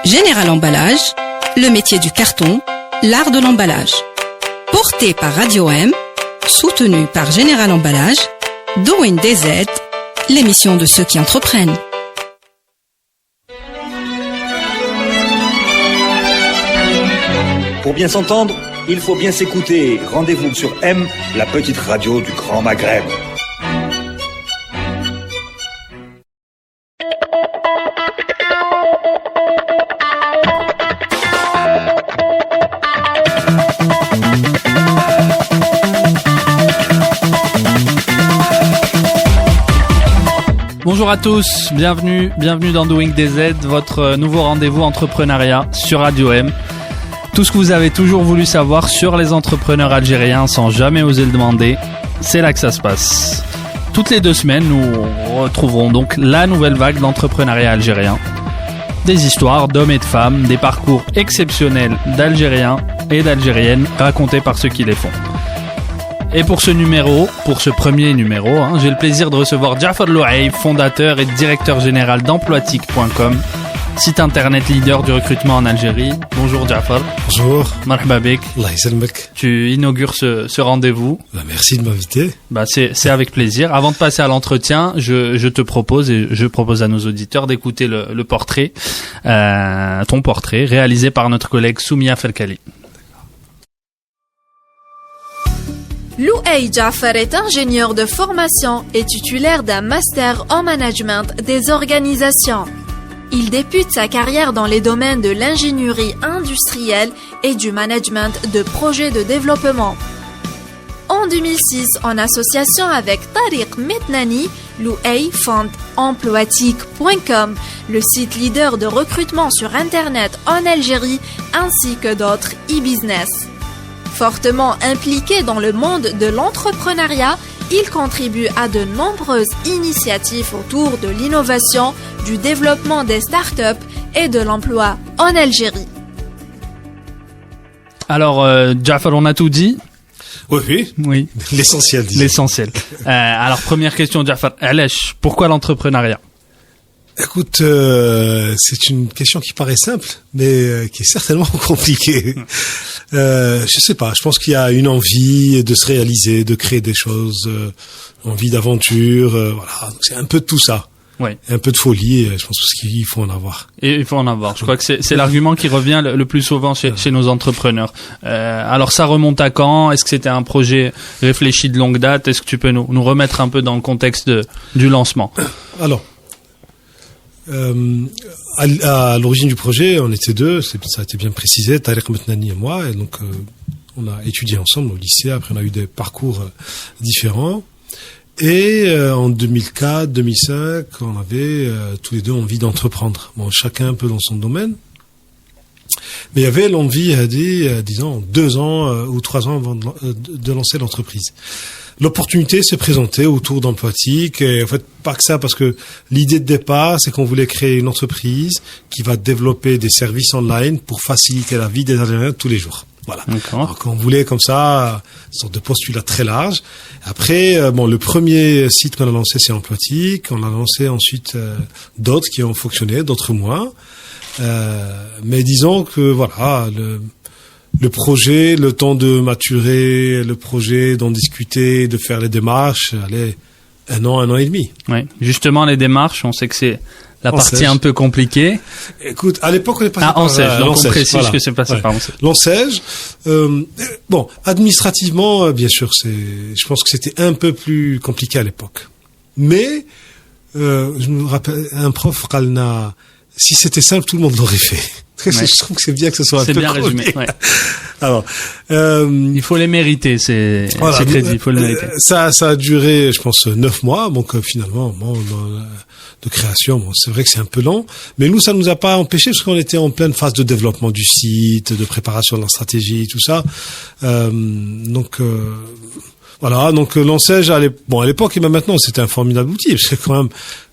Général Emballage, le métier du carton, l'art de l'emballage. Porté par Radio M, soutenu par Général Emballage, Doing DZ, l'émission de ceux qui entreprennent. Pour bien s'entendre, il faut bien s'écouter. Rendez-vous sur M, la petite radio du Grand Maghreb. Bonjour à tous, bienvenue dans Doing DZ, votre nouveau rendez-vous entrepreneuriat sur Radio M. Tout ce que vous avez toujours voulu savoir sur les entrepreneurs algériens sans jamais oser le demander, c'est là que ça se passe. Toutes les 2 semaines, nous retrouverons donc la nouvelle vague d'entrepreneuriat algérien. Des histoires d'hommes et de femmes, des parcours exceptionnels d'Algériens et d'Algériennes racontés par ceux qui les font. Et pour ce premier numéro, j'ai le plaisir de recevoir Jafar Louaïb, fondateur et directeur général d'Emploitique.com, site internet leader du recrutement en Algérie. Bonjour Jafar. Bonjour. Marhaba bik. Allah ysalmek. Tu inaugures ce rendez-vous. Merci de m'inviter. C'est avec plaisir. Avant de passer à l'entretien, je te propose et je propose à nos auditeurs d'écouter le portrait, ton portrait, réalisé par notre collègue Soumia Felkali. Louaïb Jafar est ingénieur de formation et titulaire d'un master en management des organisations. Il débute sa carrière dans les domaines de l'ingénierie industrielle et du management de projets de développement. En 2006, en association avec Tariq Metnani, Louaïb fonde Emploitique.com, le site leader de recrutement sur Internet en Algérie, ainsi que d'autres e-business. Fortement impliqué dans le monde de l'entrepreneuriat, il contribue à de nombreuses initiatives autour de l'innovation, du développement des startups et de l'emploi en Algérie. Alors, Jafar, on a tout dit ? Oui. L'essentiel, disons. L'essentiel. Alors, première question, Jafar. Alech, pourquoi l'entrepreneuriat ? Écoute, c'est une question qui paraît simple, mais qui est certainement compliquée. Je sais pas, je pense qu'il y a une envie de se réaliser, de créer des choses, envie d'aventure, voilà. Donc c'est un peu de tout ça. Ouais. Un peu de folie, je pense qu'il faut en avoir. Et il faut en avoir. Je crois que c'est l'argument qui revient le plus souvent chez nos entrepreneurs. Alors ça remonte à quand ? Est-ce que c'était un projet réfléchi de longue date ? Est-ce que tu peux nous remettre un peu dans le contexte du lancement ? Alors, à l'origine du projet, on était 2, ça a été bien précisé, Tariq Metnani et moi, et donc on a étudié ensemble au lycée, après on a eu des parcours différents, et en 2004-2005, on avait tous les 2 envie d'entreprendre, bon, chacun un peu dans son domaine, mais il y avait l'envie, disons, 2 ans ou 3 ans avant de lancer l'entreprise. L'opportunité s'est présentée autour d'Emploitique, et en fait pas que ça, parce que l'idée de départ, c'est qu'on voulait créer une entreprise qui va développer des services online pour faciliter la vie des Algériens tous les jours. Voilà. D'accord. Donc on voulait comme ça une sorte de postulat très large. Après, le premier site qu'on a lancé, c'est Emploitique. On a lancé ensuite d'autres qui ont fonctionné, d'autres moins. Mais disons que voilà, le projet, le temps de maturer le projet, d'en discuter, de faire les démarches, allez, 1 an et demi. Oui, justement les démarches, on sait que c'est la partie un peu compliquée. Écoute, à l'époque on est passé par l'ANSEJ, donc on précise voilà. Que c'est passé par l'ANSEJ. L'ANSEJ, administrativement, bien sûr, je pense que c'était un peu plus compliqué à l'époque. Mais je me rappelle, un prof, Qalna, si c'était simple, tout le monde l'aurait fait. Ouais. Je trouve que c'est bien que ce soit un peu bien résumé. Ouais. Alors, il faut les mériter, c'est crédit, il faut les mériter. Ça a duré, je pense, 9 mois. Donc finalement, de création, c'est vrai que c'est un peu lent, mais nous, ça nous a pas empêché parce qu'on était en pleine phase de développement du site, de préparation de la stratégie, tout ça. Voilà. Donc l'ANSEJ, à l'époque et même maintenant, c'était un formidable outil. Parce que quand même,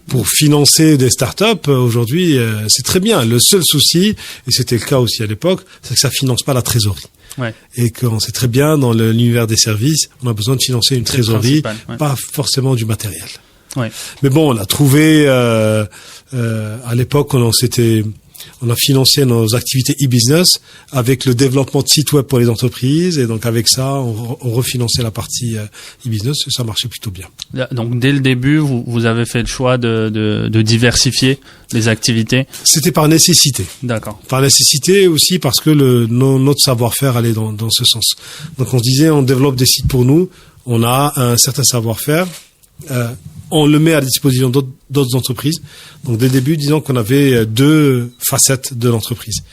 pour financer des startups, aujourd'hui, c'est très bien. Le seul souci, et c'était le cas aussi à l'époque, c'est que ça finance pas la trésorerie. Ouais. Et qu'on sait très bien, dans l'univers des services, on a besoin de financer une trésorerie, pas forcément du matériel. Ouais. Mais bon, on a trouvé, à l'époque, on s'était On a financé nos activités e-business avec le développement de sites web pour les entreprises. Et donc, avec ça, on refinançait la partie e-business et ça marchait plutôt bien. Donc, dès le début, vous avez fait le choix de diversifier les activités. C'était par nécessité. D'accord. Par nécessité aussi parce que notre savoir-faire allait dans ce sens. Donc, on se disait, on développe des sites pour nous. On a un certain savoir-faire. On le met à la disposition d'autres entreprises. Donc, dès le début, disons qu'on avait 2 facettes de l'entreprise.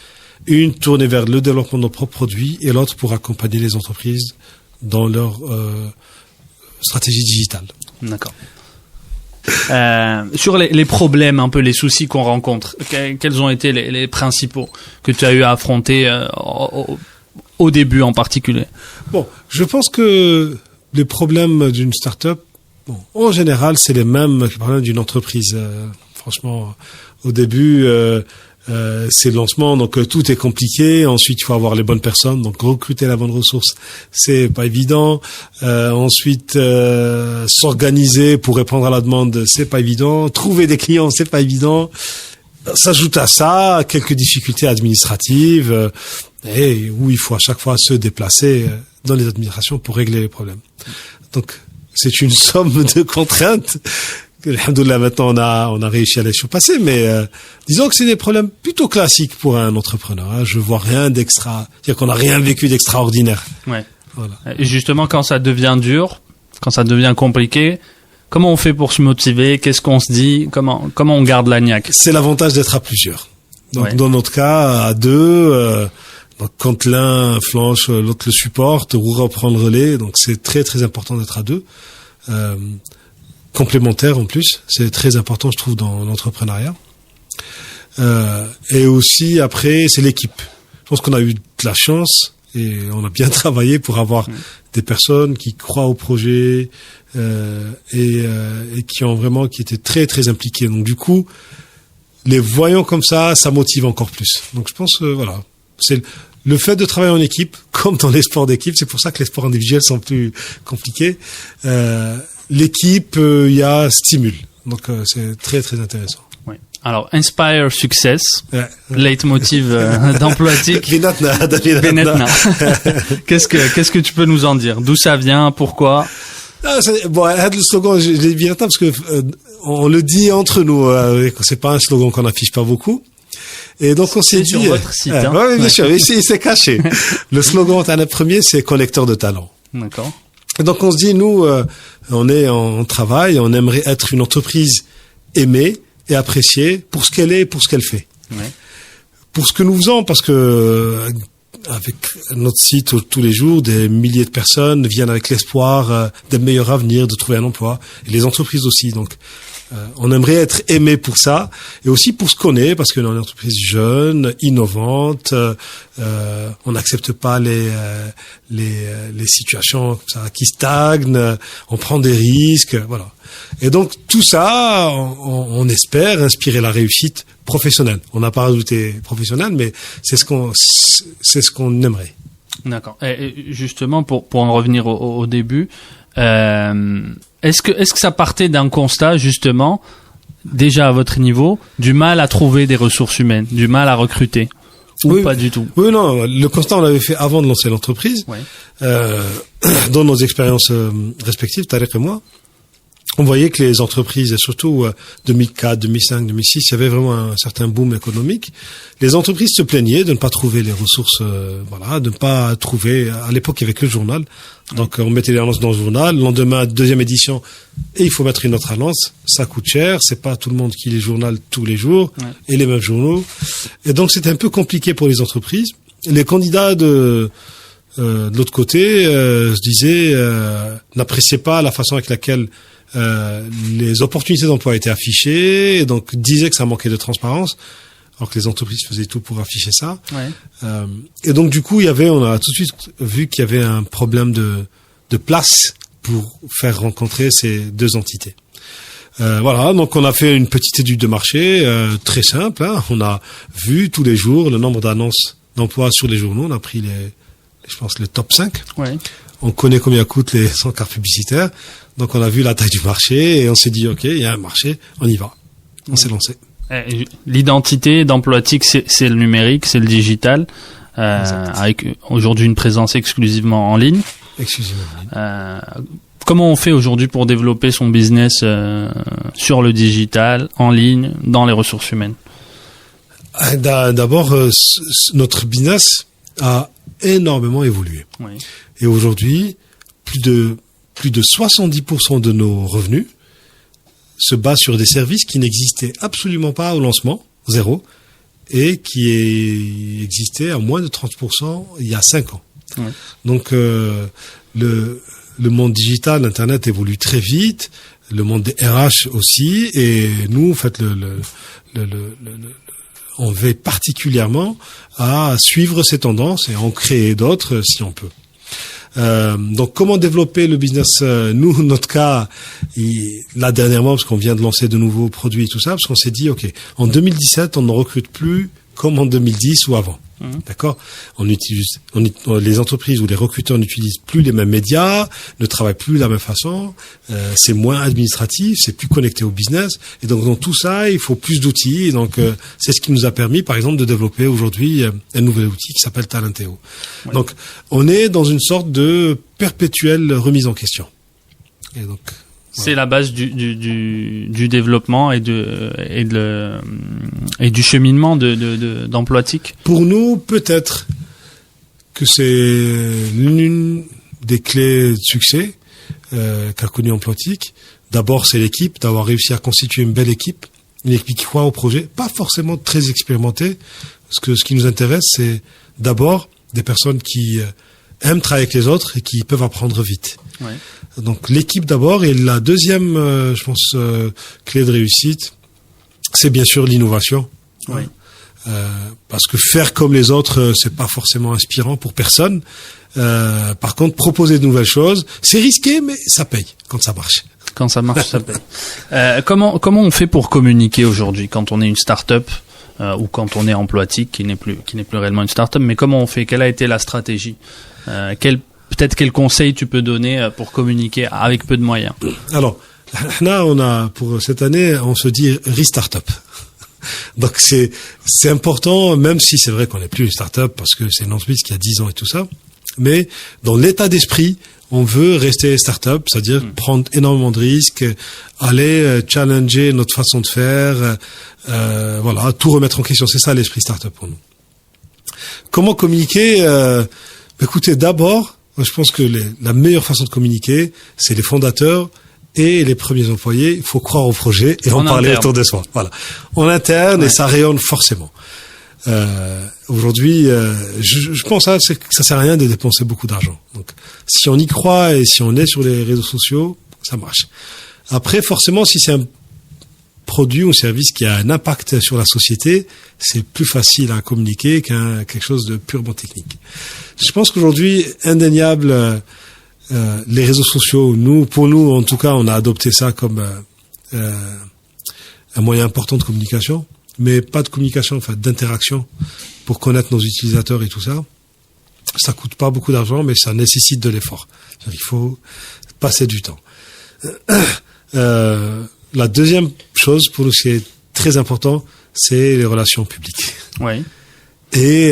Une tournée vers le développement de nos propres produits et l'autre pour accompagner les entreprises dans leur stratégie digitale. D'accord. Sur les problèmes, un peu les soucis qu'on rencontre, quels ont été les principaux que tu as eu à affronter au début en particulier? Bon, je pense que les problèmes d'une start-up, en général, c'est les mêmes que les problèmes d'une entreprise. Franchement, au début, c'est le lancement, donc tout est compliqué. Ensuite, il faut avoir les bonnes personnes, donc recruter la bonne ressource, c'est pas évident. Ensuite, s'organiser pour répondre à la demande, c'est pas évident. Trouver des clients, c'est pas évident. S'ajoute à ça quelques difficultés administratives et où il faut à chaque fois se déplacer dans les administrations pour régler les problèmes. Donc, c'est une somme de contraintes que, alhamdoulilah, maintenant on a réussi à les surpasser, mais disons que c'est des problèmes plutôt classiques pour un entrepreneur. Hein. Je vois rien d'extra, c'est-à-dire qu'on n'a rien vécu d'extraordinaire. Ouais. Voilà. Et justement, quand ça devient dur, quand ça devient compliqué, comment on fait pour se motiver? Qu'est-ce qu'on se dit? Comment on garde la niaque? C'est l'avantage d'être à plusieurs. Donc, ouais. Dans notre cas, à 2, donc quand l'un flanche, l'autre le supporte ou reprend le relais. Donc c'est très très important d'être à 2. Complémentaire en plus, c'est très important je trouve dans l'entrepreneuriat. Et aussi après c'est l'équipe. Je pense qu'on a eu de la chance et on a bien travaillé pour avoir des personnes qui croient au projet et qui étaient très très impliquées. Donc du coup, les voyant comme ça motive encore plus. Donc je pense voilà, c'est le fait de travailler en équipe, comme dans les sports d'équipe, c'est pour ça que les sports individuels sont plus compliqués. L'équipe, il y a stimule, donc c'est très très intéressant. Oui. Alors, Inspire Success, leitmotiv d'Emploatic. Benetna. Qu'est-ce que tu peux nous en dire? D'où ça vient? Pourquoi? Bon, le slogan, je l'ai bien parce que on le dit entre nous. C'est pas un slogan qu'on affiche pas beaucoup. Et donc on s'est dit, sur votre site, hein. Ouais, bien sûr, ici c'est caché. Le slogan premier, c'est collecteur de talent. D'accord. Et donc on se dit, nous, on travaille, on aimerait être une entreprise aimée et appréciée pour ce qu'elle est et pour ce qu'elle fait. Ouais. Pour ce que nous faisons, parce que avec notre site tous les jours, des milliers de personnes viennent avec l'espoir d'un meilleur avenir, de trouver un emploi, et les entreprises aussi. Donc on aimerait être aimé pour ça et aussi pour ce qu'on est, parce que dans une entreprise jeune, innovante, on n'accepte pas les situations comme ça qui stagnent, on prend des risques, voilà. Et donc tout ça, on espère inspirer la réussite professionnelle. On n'a pas rajouté professionnelle, mais c'est ce qu'on aimerait. D'accord. Et justement, pour en revenir au début. Est-ce que ça partait d'un constat, justement, déjà à votre niveau, du mal à trouver des ressources humaines, du mal à recruter? Ou pas du tout? Oui, non, le constat, on l'avait fait avant de lancer l'entreprise. Ouais. Dans nos expériences respectives, Tariq et moi, on voyait que les entreprises, et surtout 2004, 2005, 2006, il y avait vraiment un certain boom économique. Les entreprises se plaignaient de ne pas trouver les ressources, de ne pas trouver. À l'époque, il y avait que le journal. Donc, on mettait les annonces dans le journal. Le lendemain, 2e édition, et il faut mettre une autre annonce. Ça coûte cher. C'est pas tout le monde qui lit le journal tous les jours et les mêmes journaux. Et donc, c'était un peu compliqué pour les entreprises. Les candidats de l'autre côté se disaient, n'appréciaient pas la façon avec laquelle les opportunités d'emploi étaient affichées, et donc disaient que ça manquait de transparence, alors que les entreprises faisaient tout pour afficher ça. Ouais. Et donc du coup, on a tout de suite vu qu'il y avait un problème de place pour faire rencontrer ces deux entités. Voilà, donc on a fait une petite étude de marché très simple. Hein. On a vu tous les jours le nombre d'annonces d'emploi sur les journaux. On a pris je pense les top 5. Ouais. On connaît combien coûtent les encarts publicitaires. Donc on a vu la taille du marché et on s'est dit ok, il y a un marché, on y va. On s'est lancé. L'identité d'Emploitique, c'est le numérique, c'est le digital, avec aujourd'hui une présence exclusivement en ligne. Exclusivement en ligne. Comment on fait aujourd'hui pour développer son business sur le digital, en ligne, dans les ressources humaines? D'abord, notre business a énormément évolué. Oui. Et aujourd'hui, plus de 70% de nos revenus se basent sur des services qui n'existaient absolument pas au lancement, zéro, et qui existaient à moins de 30% il y a 5 ans. Oui. Donc, le monde digital, Internet évolue très vite, le monde des RH aussi, et nous, en fait, on veille particulièrement à suivre ces tendances et en créer d'autres si on peut. Donc, comment développer le business? Nous, notre cas, là dernièrement, parce qu'on vient de lancer de nouveaux produits et tout ça, parce qu'on s'est dit, ok, en 2017, on ne recrute plus comme en 2010 ou avant. D'accord? Les entreprises ou les recruteurs n'utilisent plus les mêmes médias, ne travaillent plus de la même façon, c'est moins administratif, c'est plus connecté au business. Et donc, dans tout ça, il faut plus d'outils. Et donc, c'est ce qui nous a permis, par exemple, de développer aujourd'hui un nouvel outil qui s'appelle Talenteo. Ouais. Donc, on est dans une sorte de perpétuelle remise en question. Et donc, c'est la base du développement et du cheminement d'Emploitique. Pour nous, peut-être que c'est l'une des clés de succès qu'a connu Emploitique. D'abord, c'est l'équipe, d'avoir réussi à constituer une belle équipe, une équipe qui croit au projet, pas forcément très expérimentée, parce que ce qui nous intéresse, c'est d'abord des personnes qui aiment travailler avec les autres et qui peuvent apprendre vite. Ouais. Donc l'équipe d'abord, et la deuxième, je pense, clé de réussite, c'est bien sûr l'innovation. Oui. Parce que faire comme les autres, c'est pas forcément inspirant pour personne. Par contre, proposer de nouvelles choses, c'est risqué, mais ça paye quand ça marche. Quand ça marche, ça paye. Comment on fait pour communiquer aujourd'hui quand on est une start-up ou quand on est Emploitique, qui n'est plus réellement une start-up, mais comment on fait? Quelle a été la stratégie? Peut-être quel conseil tu peux donner pour communiquer avec peu de moyens? Alors, là, pour cette année, on se dit re-startup. Donc c'est important, même si c'est vrai qu'on n'est plus une start-up parce que c'est une entreprise qui a 10 ans et tout ça. Mais dans l'état d'esprit, on veut rester start-up, c'est-à-dire prendre énormément de risques, aller challenger notre façon de faire, voilà, tout remettre en question. C'est ça l'esprit start-up pour nous. Comment communiquer? Écoutez, d'abord, je pense que la meilleure façon de communiquer, c'est les fondateurs et les premiers employés. Il faut croire au projet et en parler autour de soi. Voilà, en interne, ouais. Et ça rayonne forcément. Aujourd'hui, je pense que ça sert à rien de dépenser beaucoup d'argent. Donc, si on y croit et si on est sur les réseaux sociaux, ça marche. Après, forcément, si c'est un produit ou service qui a un impact sur la société, c'est plus facile à communiquer quelque chose de purement technique. Je pense qu'aujourd'hui, indéniable, les réseaux sociaux, pour nous, en tout cas, on a adopté ça comme un moyen important de communication, mais pas de communication, enfin d'interaction pour connaître nos utilisateurs et tout ça. Ça coûte pas beaucoup d'argent, mais ça nécessite de l'effort. Il faut passer du temps. La deuxième chose pour nous, c'est très important, c'est les relations publiques. Oui. Et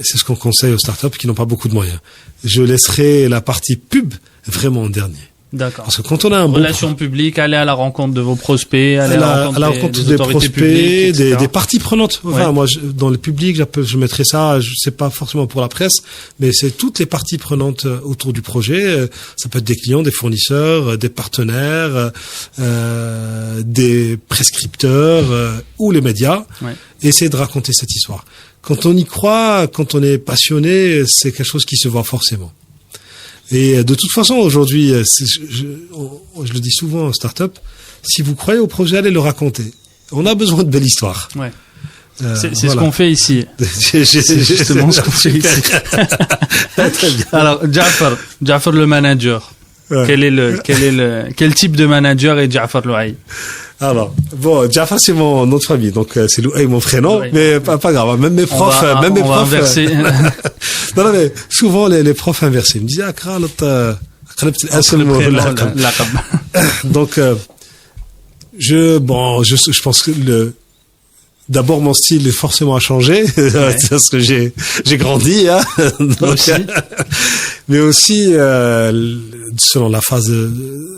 c'est ce qu'on conseille aux startups qui n'ont pas beaucoup de moyens. Je laisserai la partie pub vraiment en dernier. D'accord. Parce que quand on a un relations publiques, aller à la rencontre de vos prospects, aller à la rencontre des prospects, publiques, des parties prenantes. Enfin, ouais. Moi, dans le public, je mettrai ça. C'est pas forcément pour la presse, mais c'est toutes les parties prenantes autour du projet. Ça peut être des clients, des fournisseurs, des partenaires, des prescripteurs ou les médias. Ouais. Et essayer de raconter cette histoire. Quand on y croit, quand on est passionné, c'est quelque chose qui se voit forcément. Et de toute façon, aujourd'hui, je le dis souvent en start-up, si vous croyez au projet, allez le raconter. On a besoin de belles histoires. Ouais. C'est voilà. Ce qu'on fait ici. C'est justement ce qu'on fait ici. Très bien. Alors, Ja'far le manager. Ouais. Quel type de manager est Ja'far Louaï? Alors, bon, Ja'far, c'est mon nom de famille, donc c'est Louaï, mon prénom, mais pas grave. Même mes profs, non, mais souvent les profs inversés. Ils me disaient, donc, je pense que d'abord mon style est forcément à changer parce que j'ai grandi, hein. Donc, aussi. mais aussi selon la phase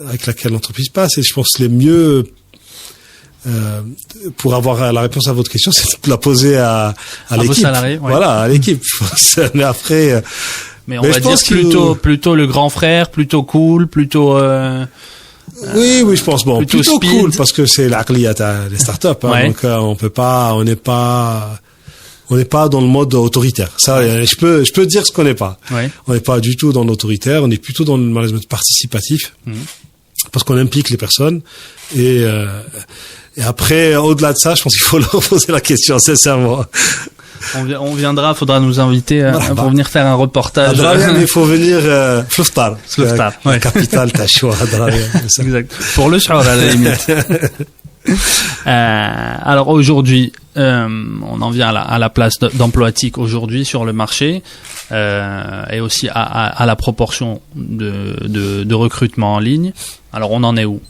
avec laquelle l'entreprise passe. Et je pense que les mieux pour avoir la réponse à votre question, c'est de la poser à l'équipe. Vos salariés, ouais. Voilà, à l'équipe. Je pense. Mais après. Mais on va dire plutôt le grand frère, plutôt cool, plutôt. Oui, je pense plutôt cool parce que c'est l'aqliyat des startups. Hein, ouais. Donc on n'est pas dans le mode autoritaire. Ça, je peux dire ce qu'on n'est pas. Ouais. On n'est pas du tout dans l'autoritaire. On est plutôt dans le management participatif parce qu'on implique les personnes et après, au-delà de ça, je pense qu'il faut leur poser la question sincèrement. On viendra, faudra nous inviter pour venir faire un reportage. Il faut venir Fluftar, la capitale Tachoua. Exact. Pour le Chour, à la limite. Alors aujourd'hui, on en vient à la place d'Emploatic aujourd'hui sur le marché et aussi à la proportion de recrutement en ligne. Alors on en est où?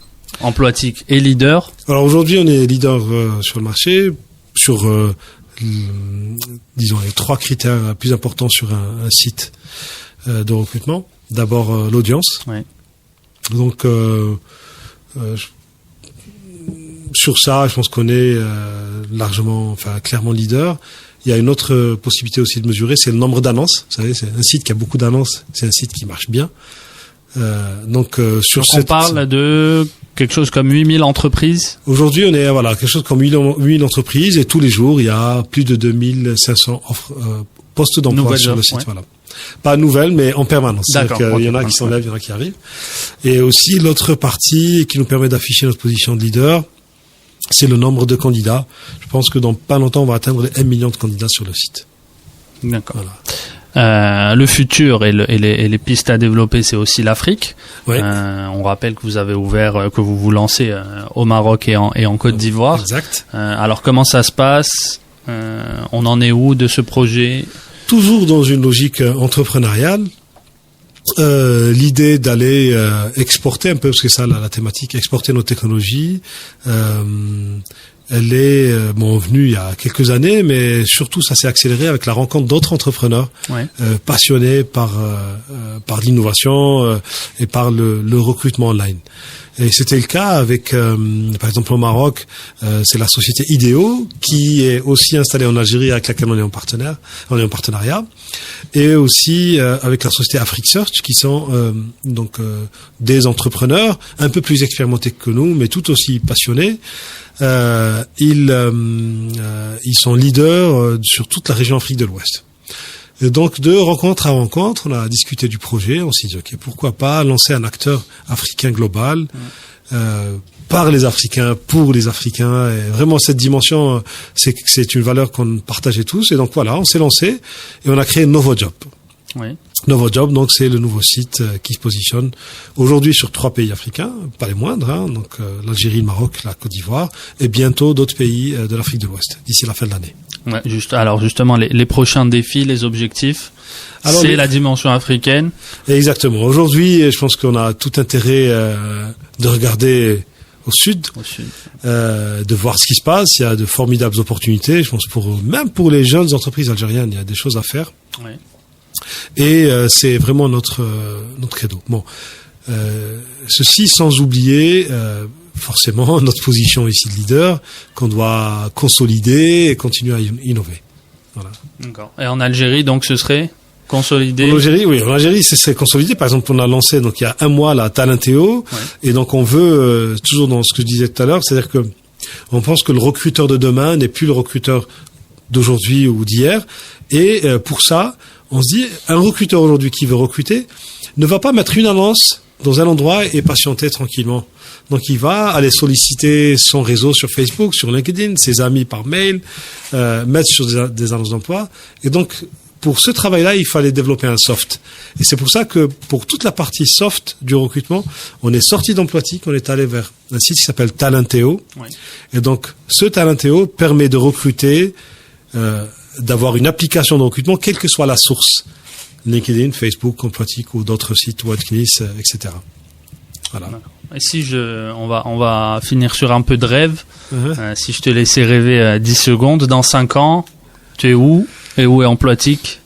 Emploatic est leader. Alors aujourd'hui, on est leader sur le marché sur disons les 3 critères plus importants sur un site de recrutement. D'abord l'audience. Ouais. Donc sur ça, je pense qu'on est clairement leader. Il y a une autre possibilité aussi de mesurer, c'est le nombre d'annonces. Vous savez, c'est un site qui a beaucoup d'annonces, c'est un site qui marche bien. Donc on parle de quelque chose comme 8000 entreprises. Aujourd'hui, on est quelque chose comme 8000 entreprises et tous les jours, il y a plus de 2500 postes d'emploi sur le site. Ouais. Voilà. Pas nouvelles, mais en permanence. D'accord. Il y en a qui s'enlèvent, il y en a qui arrivent. Et aussi, l'autre partie qui nous permet d'afficher notre position de leader, c'est le nombre de candidats. Je pense que dans pas longtemps, on va atteindre les 1 million de candidats sur le site. D'accord. Voilà. Le futur et les pistes à développer, c'est aussi l'Afrique. Ouais. On rappelle que vous avez ouvert, que vous vous lancez au Maroc et en Côte d'Ivoire. Exact. Alors comment ça se passe? On en est où de ce projet? Toujours dans une logique entrepreneuriale. L'idée d'aller exporter un peu, parce que ça, la thématique, exporter nos technologies. Elle est venue il y a quelques années, mais surtout ça s'est accéléré avec la rencontre d'autres entrepreneurs passionnés par l'innovation et par le recrutement online. Et c'était le cas avec, par exemple au Maroc, c'est la société IDEO qui est aussi installée en Algérie avec laquelle on est en partenariat, et aussi avec la société Afrique Search qui sont des entrepreneurs un peu plus expérimentés que nous, mais tout aussi passionnés. Ils sont leaders sur toute la région Afrique de l'Ouest. Et donc, de rencontre à rencontre, on a discuté du projet, on s'est dit, ok, pourquoi pas lancer un acteur africain global, par les Africains, pour les Africains, et vraiment cette dimension, c'est une valeur qu'on partageait tous, et donc voilà, on s'est lancé, et on a créé NovoJob. Oui. NovoJob, donc c'est le nouveau site qui se positionne aujourd'hui sur 3 pays africains, pas les moindres, hein, donc l'Algérie, le Maroc, la Côte d'Ivoire, et bientôt d'autres pays de l'Afrique de l'Ouest, d'ici la fin de l'année. Ouais, alors justement, les prochains défis, les objectifs, c'est la dimension africaine. Exactement. Aujourd'hui, je pense qu'on a tout intérêt de regarder au sud, de voir ce qui se passe. Il y a de formidables opportunités. Je pense même pour les jeunes entreprises algériennes, il y a des choses à faire. Ouais. Et c'est vraiment notre credo. Bon, ceci sans oublier forcément notre position ici de leader qu'on doit consolider et continuer à innover. Voilà. D'accord. Et en Algérie, donc, ce serait consolider. En Algérie, c'est consolidé. Par exemple, on a lancé donc il y a un mois la Talenteo, et donc on veut toujours dans ce que je disais tout à l'heure, c'est-à-dire que on pense que le recruteur de demain n'est plus le recruteur d'aujourd'hui ou d'hier, et pour ça, on se dit un recruteur aujourd'hui qui veut recruter ne va pas mettre une annonce dans un endroit et patienter tranquillement. Donc il va aller solliciter son réseau sur Facebook, sur LinkedIn, ses amis par mail, mettre sur des annonces d'emploi. Et donc pour ce travail-là, il fallait développer un soft. Et c'est pour ça que pour toute la partie soft du recrutement, on est sorti d'Emploatic, on est allé vers un site qui s'appelle Talenteo. Oui. Et donc ce Talenteo permet de recruter, d'avoir une application de recrutement, quelle que soit la source. LinkedIn, Facebook, Emploatic ou d'autres sites, Wildknis, etc. Voilà. Si on va finir sur un peu de rêve. Si je te laissais rêver 10 secondes, dans 5 ans, tu es où? Et où est Emploitique?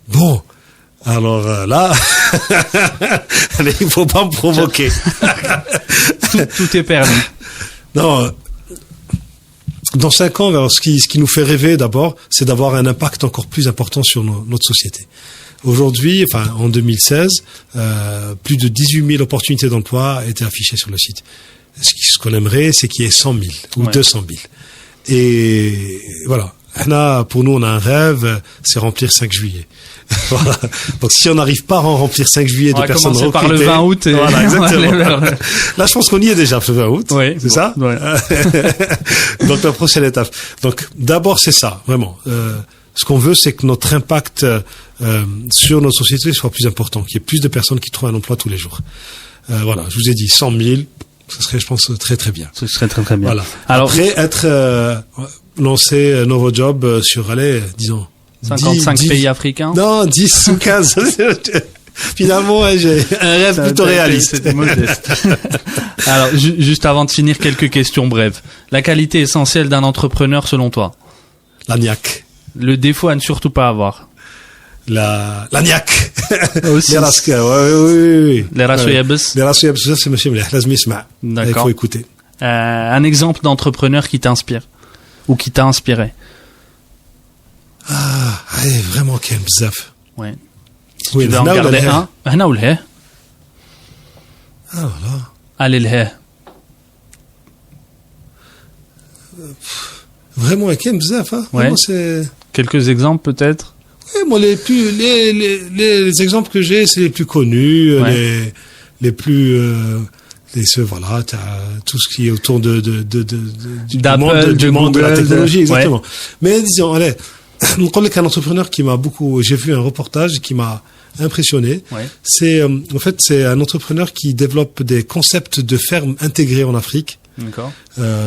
Bon, alors là, il faut pas me provoquer. tout est permis. Non, dans 5 ans, ce qui nous fait rêver d'abord, c'est d'avoir un impact encore plus important sur notre société. Aujourd'hui, en 2016, plus de 18 000 opportunités d'emploi étaient affichées sur le site. Ce qu'on aimerait, c'est qu'il y ait 100 000 ou 200 000. Et voilà. Pour nous, on a un rêve, c'est remplir 5 juillet. Voilà. Donc, si on n'arrive pas à en remplir 5 juillet de personnes recrutées... par le 20 août. Et voilà, exactement. Là, je pense qu'on y est déjà, le 20 août. Oui. C'est ça? Ouais. Donc, la prochaine étape. Donc, d'abord, c'est ça, vraiment. Ce qu'on veut, c'est que notre impact sur notre société soit plus important, qu'il y ait plus de personnes qui trouvent un emploi tous les jours. Voilà, je vous ai dit 100 000, ce serait, je pense, très très bien. Ce serait très très bien. Voilà. Alors, après, lancer Novojob sur, disons... 55 pays africains? Non, 10 ou 15. Finalement, j'ai un rêve plutôt réaliste. C'est modeste. Alors, juste avant de finir, quelques questions brèves. La qualité essentielle d'un entrepreneur selon toi? La niaque. Le défaut à ne surtout pas avoir? La niaque. Aussi. Les raska, oui. Les rasouyabes. Les rasouyabes, c'est monsieur Mleh, lazmi isma'. D'accord. Il faut écouter. Un exemple d'entrepreneur qui t'inspire? Ou qui t'a inspiré? Vraiment, Ken Bzaf. Ouais. Si tu veux en garder un, هنا ولا voilà. Allez le Vraiment, Ken Bzaf, hein. Ouais. Vraiment, c'est... Quelques exemples peut-être? Ouais, moi, les exemples que j'ai, c'est les plus connus, les plus, voilà, t'as tout ce qui est autour du monde de la technologie, exactement. Ouais. Mais disons, allez, un entrepreneur qui m'a j'ai vu un reportage qui m'a impressionné. Ouais. C'est, en fait, c'est un entrepreneur qui développe des concepts de fermes intégrées en Afrique. D'accord.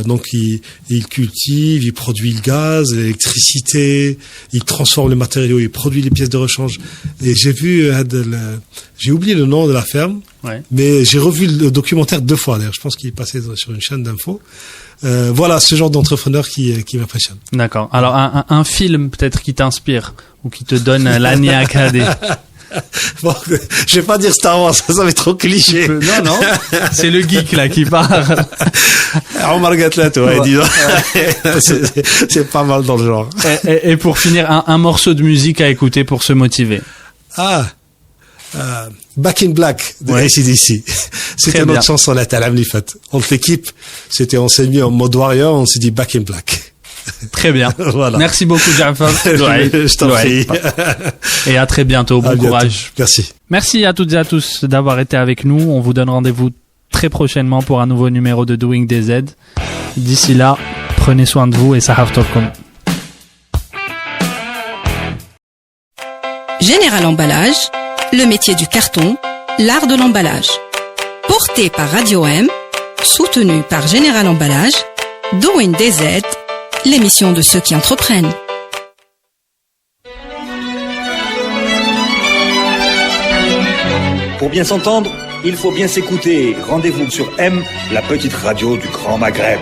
Donc il cultive, il produit le gaz, l'électricité, il transforme les matériaux, il produit les pièces de rechange. Et j'ai oublié le nom de la ferme, mais j'ai revu le documentaire 2 fois d'ailleurs. Je pense qu'il est passé sur une chaîne d'infos. Voilà ce genre d'entrepreneur qui m'impressionne. D'accord. Alors un film peut-être qui t'inspire ou qui te donne la niaque. Bon, je vais pas dire Star Wars, ça va être trop cliché. Non, c'est le geek là qui parle. Omar Gatlet, dis donc. C'est pas mal dans le genre. Et pour finir, un morceau de musique à écouter pour se motiver. Back in Black de AC/DC. C'était notre chanson là, t'as l'âme faite. Entre l'équipe, on s'est mis en mode warrior, on s'est dit Back in Black. Très bien. Voilà. Merci beaucoup, Jafar. Je t'en prie. Et à très bientôt. Bon courage. Merci. Merci à toutes et à tous d'avoir été avec nous. On vous donne rendez-vous très prochainement pour un nouveau numéro de Doing DZ. D'ici là, prenez soin de vous et Sahaf Tolkom. Général Emballage, le métier du carton, l'art de l'emballage. Porté par Radio M, soutenu par Général Emballage, Doing DZ, l'émission de ceux qui entreprennent. Pour bien s'entendre, il faut bien s'écouter. Rendez-vous sur M, la petite radio du Grand Maghreb.